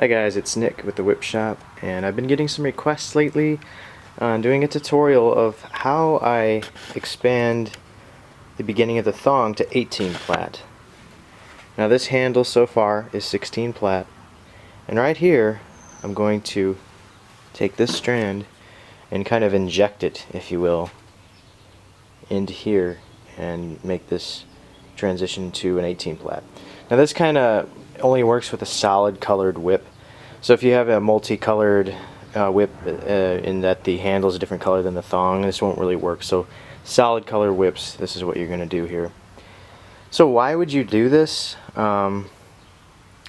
Hi guys, it's Nick with the Whip Shop, and I've been getting some requests lately on doing a tutorial of how I expand the beginning of the thong to 18 plait. Now this handle so far is 16 plait, and right here I'm going to take this strand and kind of inject it, if you will, into here and make this transition to an 18 plait. Now this kind of only works with a solid colored whip. So if you have a multicolored whip in that the handle is a different color than the thong, this won't really work. So solid color whips, this is what you're going to do here. So why would you do this? I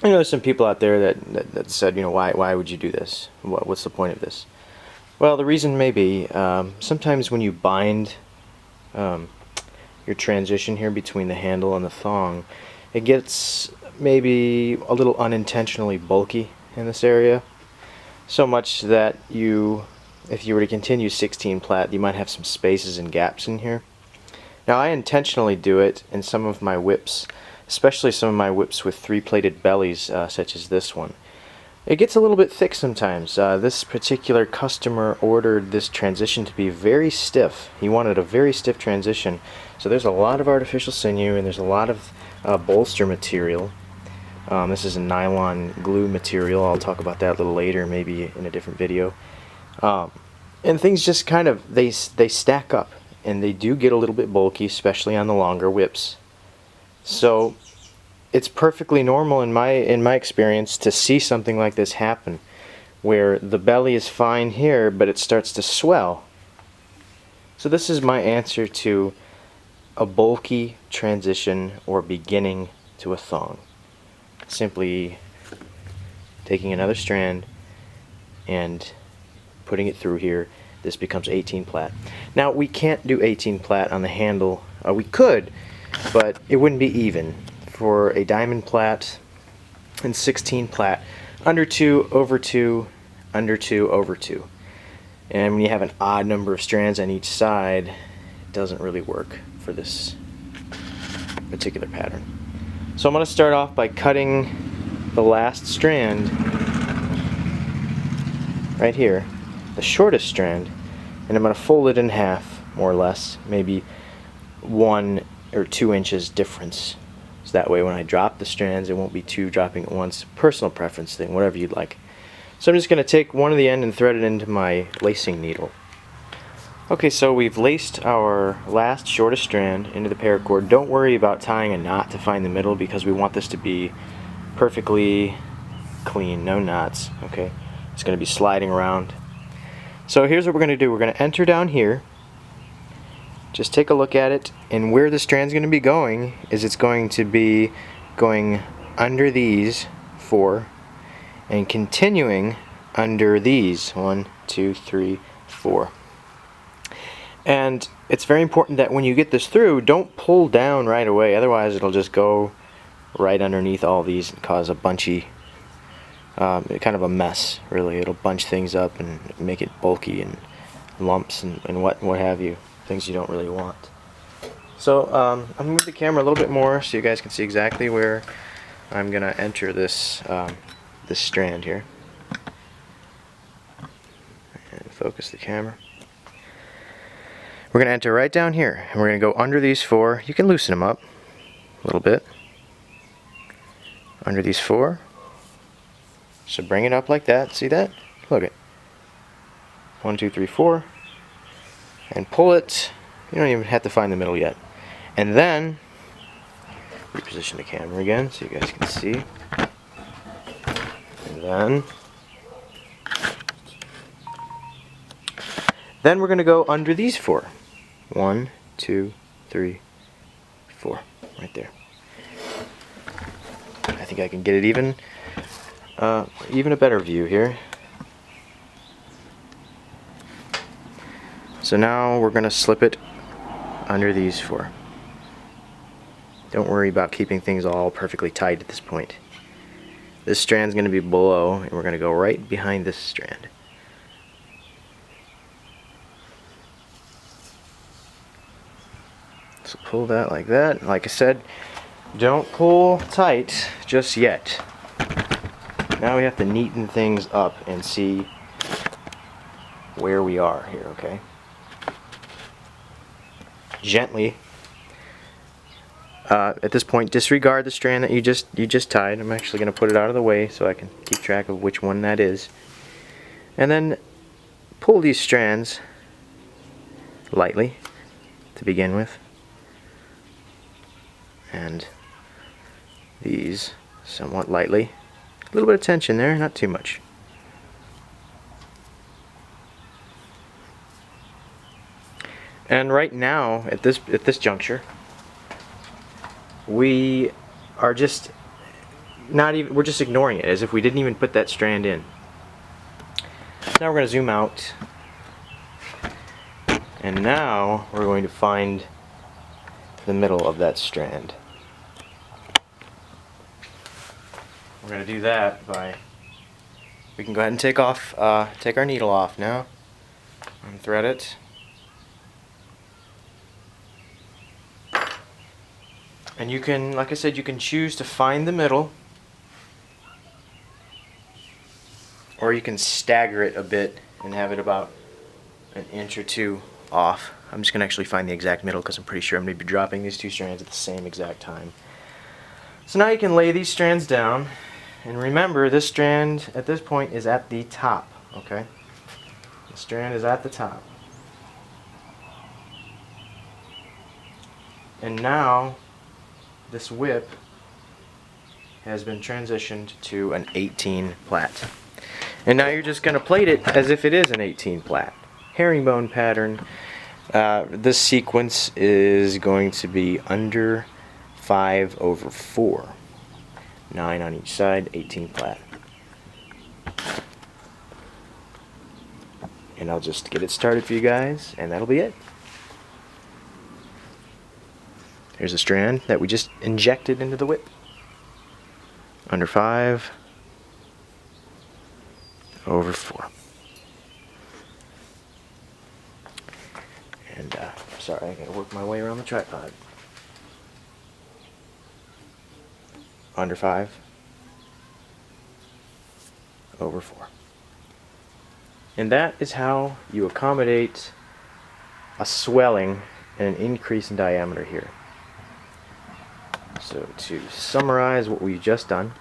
know there's some people out there that said, you know, why would you do this? What's the point of this? Well, the reason may be sometimes when you bind your transition here between the handle and the thong, it gets maybe a little unintentionally bulky in this area, so much that if you were to continue 16 plait, you might have some spaces and gaps in here. Now I intentionally do it in some of my whips, especially some of my whips with 3-plaited bellies, such as this one. It gets a little bit thick sometimes. This particular customer ordered this transition to be very stiff. He wanted a very stiff transition, so there's a lot of artificial sinew and there's a lot of bolster material. This is a nylon glue material. I'll talk about that a little later, maybe in a different video. And things just kind of, they stack up, and they do get a little bit bulky, especially on the longer whips. So it's perfectly normal in my experience to see something like this happen, where the belly is fine here, but it starts to swell. So this is my answer to a bulky transition or beginning to a thong. Simply taking another strand and putting it through here. This becomes 18 plait. Now we can't do 18 plait on the handle. We could, but it wouldn't be even. For a diamond plait and 16 plait, under 2 over 2, under 2 over 2. And when you have an odd number of strands on each side, it doesn't really work for this particular pattern. So I'm going to start off by cutting the last strand right here, the shortest strand, and I'm going to fold it in half, more or less, maybe 1 or 2 inches difference. So that way when I drop the strands, it won't be 2 dropping at once. Personal preference thing, whatever you'd like. So I'm just going to take one of the end and thread it into my lacing needle. Okay, so we've laced our last shortest strand into the paracord. Don't worry about tying a knot to find the middle, because we want this to be perfectly clean, no knots. Okay, it's going to be sliding around. So here's what we're going to do. We're going to enter down here. Just take a look at it, and where the strand's going to be going is it's going to be going under these 4 and continuing under these 1, 2, 3, 4. And it's very important that when you get this through, don't pull down right away, otherwise it'll just go right underneath all these and cause a bunchy, kind of a mess, really. It'll bunch things up and make it bulky and lumps and what have you, things you don't really want. So I'm going to move the camera a little bit more so you guys can see exactly where I'm going to enter this, this strand here. And focus the camera. We're going to enter right down here, and we're going to go under these 4. You can loosen them up a little bit. Under these 4. So bring it up like that. See that? Look it. 1, 2, 3, 4. And pull it. You don't even have to find the middle yet. And then, reposition the camera again so you guys can see. And then we're going to go under these 4. 1, 2, 3, 4. Right there. I think I can get it even a better view here. So now we're going to slip it under these 4. Don't worry about keeping things all perfectly tight at this point. This strand's going to be below, and we're going to go right behind this strand. So pull that like that. Like I said, don't pull tight just yet. Now we have to neaten things up and see where we are here, okay? Gently, at this point, disregard the strand that you just tied. I'm actually going to put it out of the way so I can keep track of which one that is. And then pull these strands lightly to begin with, and these somewhat lightly. A little bit of tension there, not too much. And right now, at this juncture, we are just we're just ignoring it as if we didn't even put that strand in. Now we're going to zoom out, and now we're going to find the middle of that strand. We're going to do that by, we can go ahead and take our needle off now and thread it. And you can, like I said, you can choose to find the middle, or you can stagger it a bit and have it about an inch or two off. I'm just going to actually find the exact middle because I'm pretty sure I'm going to be dropping these two strands at the same exact time. So now you can lay these strands down, and remember, this strand at this point is at the top, okay? The strand is at the top. And now this whip has been transitioned to an 18 plait. And now you're just going to plait it as if it is an 18 plait. Herringbone pattern. This sequence is going to be under 5/4. 9 on each side, 18 plait. And I'll just get it started for you guys, and that'll be it. Here's a strand that we just injected into the whip. Under 5/4. And sorry, I gotta work my way around the tripod. Under 5/4. And that is how you accommodate a swelling and an increase in diameter here. So to summarize what we've just done,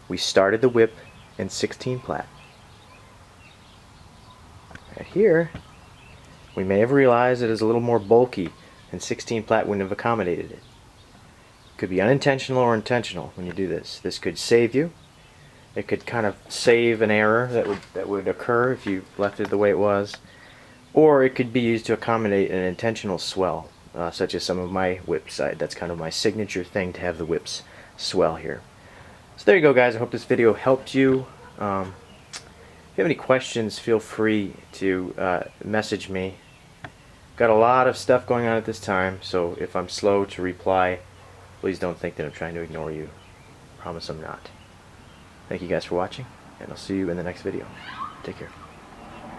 we started the whip in 16 plait. Right here, we may have realized it is a little more bulky, and 16 plait wouldn't have accommodated it. Could be unintentional or intentional when you do this. This could save you. It could kind of save an error that would occur if you left it the way it was, or it could be used to accommodate an intentional swell. Such as some of my whips. That's kind of my signature thing, to have the whips swell here. So there you go, guys. I hope this video helped you. If you have any questions, feel free to message me. Got a lot of stuff going on at this time, so if I'm slow to reply, please don't think that I'm trying to ignore you. I promise I'm not. Thank you guys for watching, and I'll see you in the next video. Take care.